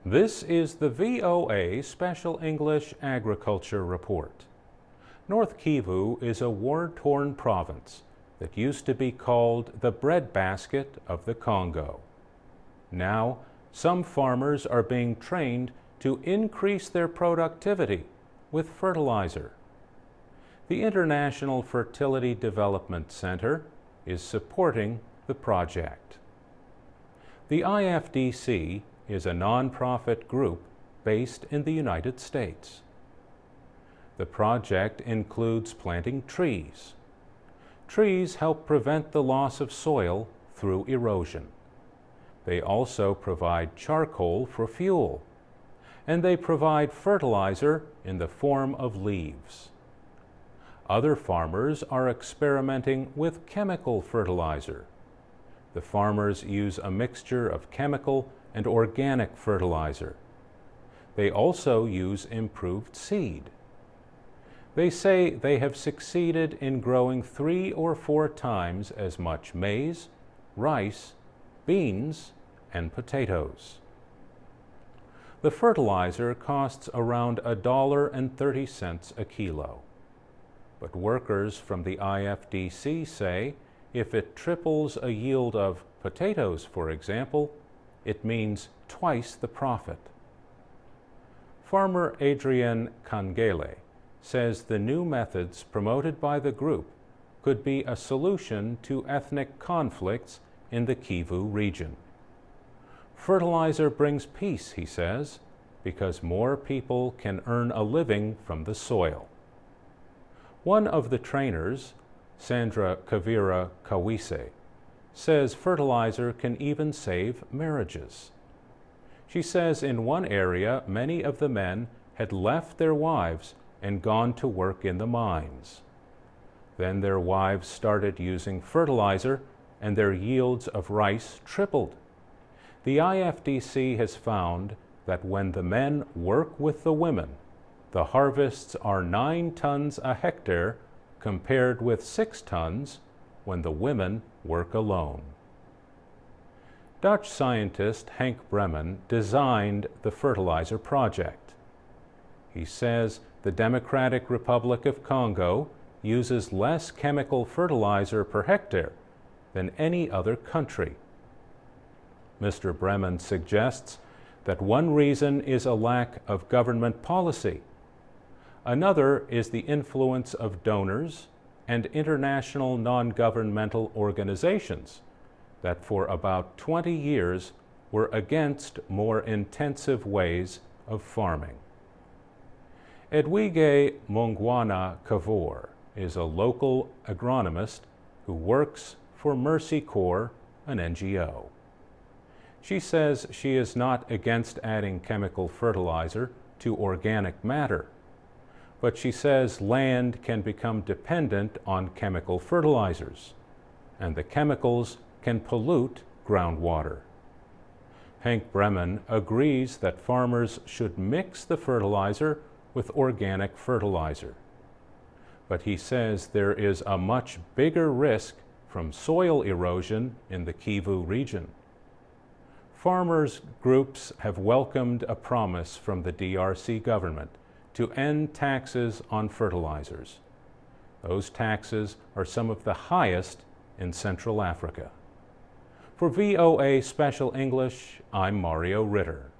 This is the VOA Special English Agriculture Report. North Kivu is a war-torn province that used to be called the breadbasket of the Congo. Now, some farmers are being trained to increase their productivity with fertilizer. The International Fertility Development Center is supporting the project. The IFDC is a nonprofit group based in the United States. The project includes planting trees. Trees help prevent the loss of soil through erosion. They also provide charcoal for fuel, and they provide fertilizer in the form of leaves. Other farmers are experimenting with chemical fertilizer. The farmers use a mixture of chemical and organic fertilizer. They also use improved seed. They say they have succeeded in growing 3 or 4 times as much maize, rice, beans, and potatoes. The fertilizer costs around $1.30 a kilo. But workers from the IFDC say if it triples a yield of potatoes, for example, it means twice the profit. Farmer Adrian Kangele says the new methods promoted by the group could be a solution to ethnic conflicts in the Kivu region. Fertilizer brings peace, he says, because more people can earn a living from the soil. One of the trainers, Sandra Kavira Kawise, says fertilizer can even save marriages. She says in one area, many of the men had left their wives and gone to work in the mines. Then their wives started using fertilizer and their yields of rice tripled. The IFDC has found that when the men work with the women, the harvests are 9 tons a hectare compared with 6 tons when the women work alone. Dutch scientist Henk Bremen designed the fertilizer project. He says the Democratic Republic of Congo uses less chemical fertilizer per hectare than any other country. Mr. Bremen suggests that one reason is a lack of government policy. Another is the influence of donors and international non-governmental organizations that for about 20 years were against more intensive ways of farming. Edwige Mongwana Kavor is a local agronomist who works for Mercy Corps, an NGO. She says she is not against adding chemical fertilizer to organic matter, but she says land can become dependent on chemical fertilizers, and the chemicals can pollute groundwater. Henk Bremen agrees that farmers should mix the fertilizer with organic fertilizer, but he says there is a much bigger risk from soil erosion in the Kivu region. Farmers' groups have welcomed a promise from the DRC government to end taxes on fertilizers. Those taxes are some of the highest in Central Africa. For VOA Special English, I'm Mario Ritter.